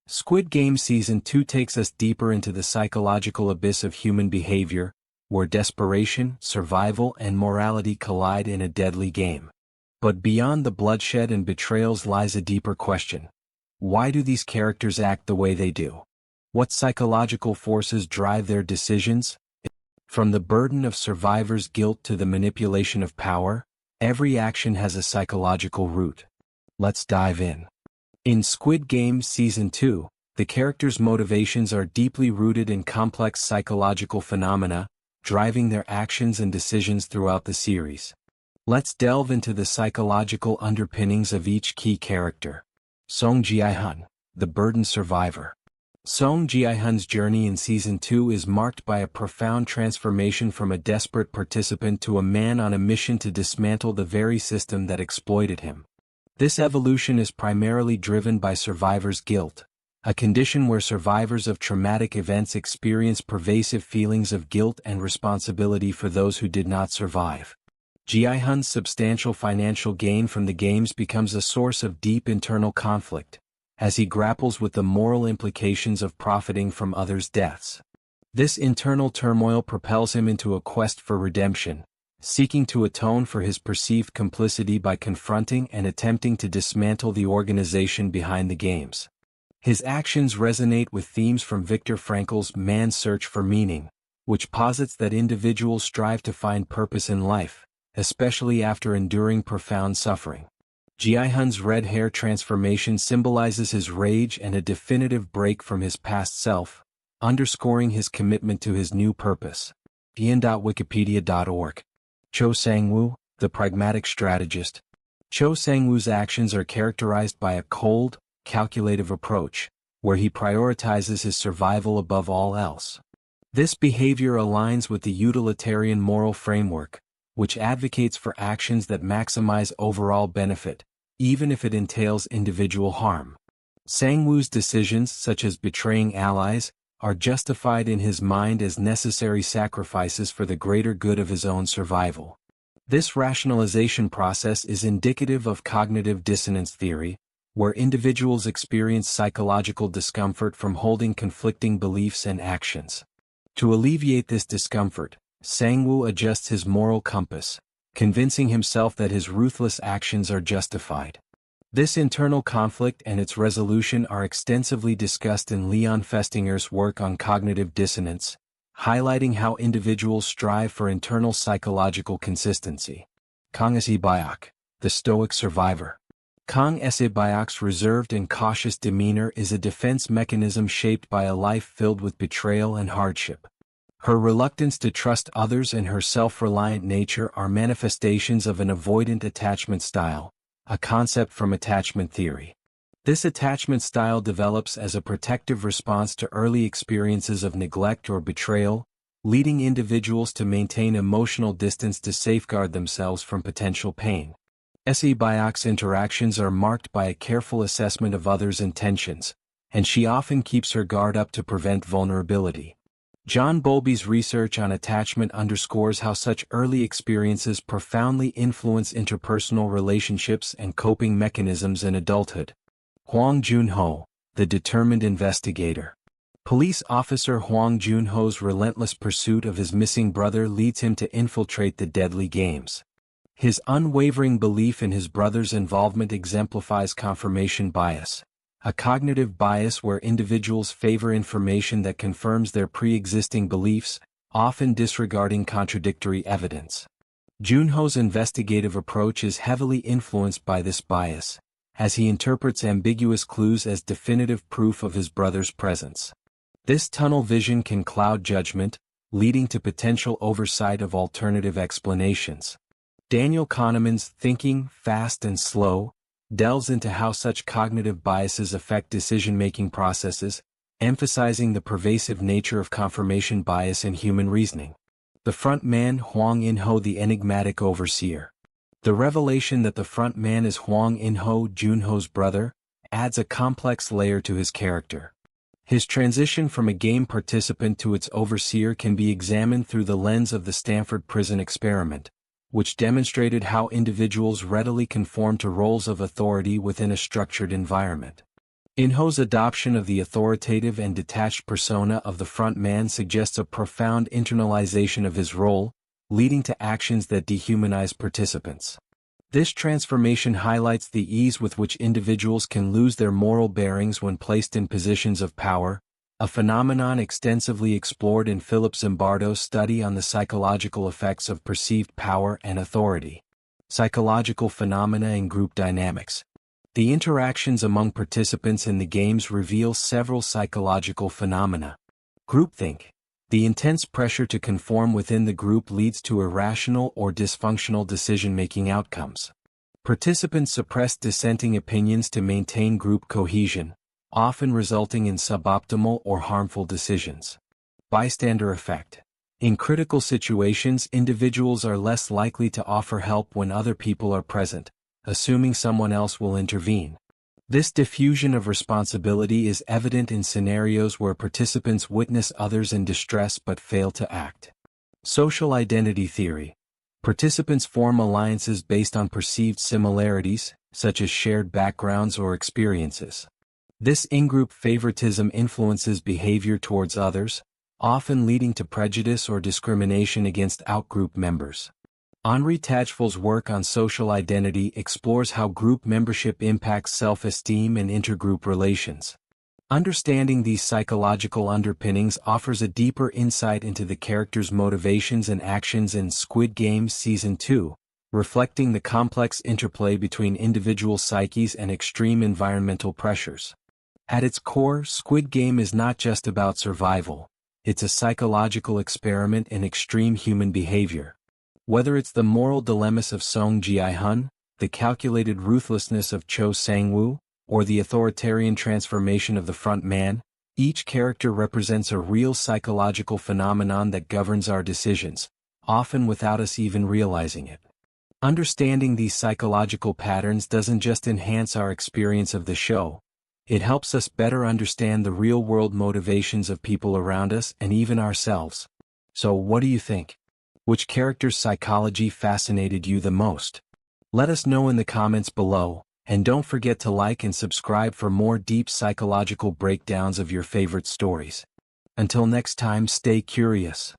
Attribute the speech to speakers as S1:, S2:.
S1: Squid Game Season 2 takes us deeper into the psychological abyss of human behavior, where desperation, survival, and morality collide in a deadly game. But beyond the bloodshed and betrayals lies a deeper question. Why do these characters act the way they do? What psychological forces drive their decisions? From the burden of survivors' guilt to the manipulation of power, every action has a psychological root. Let's dive in. In Squid Game Season 2, the characters' motivations are deeply rooted in complex psychological phenomena, driving their actions and decisions throughout the series. Let's delve into the psychological underpinnings of each key character. Seong Gi-hun, the burdened survivor. Seong Gi-hun's journey in Season 2 is marked by a profound transformation from a desperate participant to a man on a mission to dismantle the very system that exploited him. This evolution is primarily driven by survivors' guilt, a condition where survivors of traumatic events experience pervasive feelings of guilt and responsibility for those who did not survive. Gi-hun's substantial financial gain from the games becomes a source of deep internal conflict, as he grapples with the moral implications of profiting from others' deaths. This internal turmoil propels him into a quest for redemption, seeking to atone for his perceived complicity by confronting and attempting to dismantle the organization behind the games. His actions resonate with themes from Viktor Frankl's Man's Search for Meaning, which posits that individuals strive to find purpose in life, especially after enduring profound suffering. Gi-hun's red hair transformation symbolizes his rage and a definitive break from his past self, underscoring his commitment to his new purpose. ian.wikipedia.org. Cho Sang-woo, the pragmatic strategist. Cho Sang-woo's actions are characterized by a cold, calculative approach, where he prioritizes his survival above all else. This behavior aligns with the utilitarian moral framework, which advocates for actions that maximize overall benefit, even if it entails individual harm. Sang-woo's decisions, such as betraying allies, are justified in his mind as necessary sacrifices for the greater good of his own survival. This rationalization process is indicative of cognitive dissonance theory, where individuals experience psychological discomfort from holding conflicting beliefs and actions. To alleviate this discomfort, Sang-woo adjusts his moral compass, convincing himself that his ruthless actions are justified. This internal conflict and its resolution are extensively discussed in Leon Festinger's work on cognitive dissonance, highlighting how individuals strive for internal psychological consistency. Kang Sae-byeok, the Stoic survivor. Kang Sae-byeok's reserved and cautious demeanor is a defense mechanism shaped by a life filled with betrayal and hardship. Her reluctance to trust others and her self-reliant nature are manifestations of an avoidant attachment style, a concept from attachment theory. This attachment style develops as a protective response to early experiences of neglect or betrayal, leading individuals to maintain emotional distance to safeguard themselves from potential pain. Sae-byeok's interactions are marked by a careful assessment of others' intentions, and she often keeps her guard up to prevent vulnerability. John Bowlby's research on attachment underscores how such early experiences profoundly influence interpersonal relationships and coping mechanisms in adulthood. Hwang Joon-ho, the determined investigator. Police officer Hwang Joon-ho's relentless pursuit of his missing brother leads him to infiltrate the deadly games. His unwavering belief in his brother's involvement exemplifies confirmation bias, a cognitive bias where individuals favor information that confirms their pre-existing beliefs, often disregarding contradictory evidence. Joon-ho's investigative approach is heavily influenced by this bias, as he interprets ambiguous clues as definitive proof of his brother's presence. This tunnel vision can cloud judgment, leading to potential oversight of alternative explanations. Daniel Kahneman's Thinking, Fast and Slow delves into how such cognitive biases affect decision-making processes, emphasizing the pervasive nature of confirmation bias in human reasoning. The front man Hwang In-ho, the enigmatic overseer. The revelation that the front man is Hwang In-ho, Joon-ho's brother, adds a complex layer to his character. His transition from a game participant to its overseer can be examined through the lens of the Stanford prison experiment, which demonstrated how individuals readily conform to roles of authority within a structured environment. In-ho's adoption of the authoritative and detached persona of the front man suggests a profound internalization of his role, leading to actions that dehumanize participants. This transformation highlights the ease with which individuals can lose their moral bearings when placed in positions of power, a phenomenon extensively explored in Philip Zimbardo's study on the psychological effects of perceived power and authority. Psychological phenomena and group dynamics. The interactions among participants in the games reveal several psychological phenomena. Groupthink. The intense pressure to conform within the group leads to irrational or dysfunctional decision-making outcomes. Participants suppress dissenting opinions to maintain group cohesion, often resulting in suboptimal or harmful decisions. Bystander effect. In critical situations, individuals are less likely to offer help when other people are present, assuming someone else will intervene. This diffusion of responsibility is evident in scenarios where participants witness others in distress but fail to act. Social identity theory. Participants form alliances based on perceived similarities, such as shared backgrounds or experiences. This in-group favoritism influences behavior towards others, often leading to prejudice or discrimination against out-group members. Henri Tajfel's work on social identity explores how group membership impacts self-esteem and intergroup relations. Understanding these psychological underpinnings offers a deeper insight into the characters' motivations and actions in Squid Game Season 2, reflecting the complex interplay between individual psyches and extreme environmental pressures. At its core, Squid Game is not just about survival, it's a psychological experiment in extreme human behavior. Whether it's the moral dilemmas of Seong Gi-hun, the calculated ruthlessness of Cho Sang-woo, or the authoritarian transformation of the front man, each character represents a real psychological phenomenon that governs our decisions, often without us even realizing it. Understanding these psychological patterns doesn't just enhance our experience of the show, it helps us better understand the real-world motivations of people around us and even ourselves. So what do you think? Which character's psychology fascinated you the most? Let us know in the comments below, and don't forget to like and subscribe for more deep psychological breakdowns of your favorite stories. Until next time, stay curious.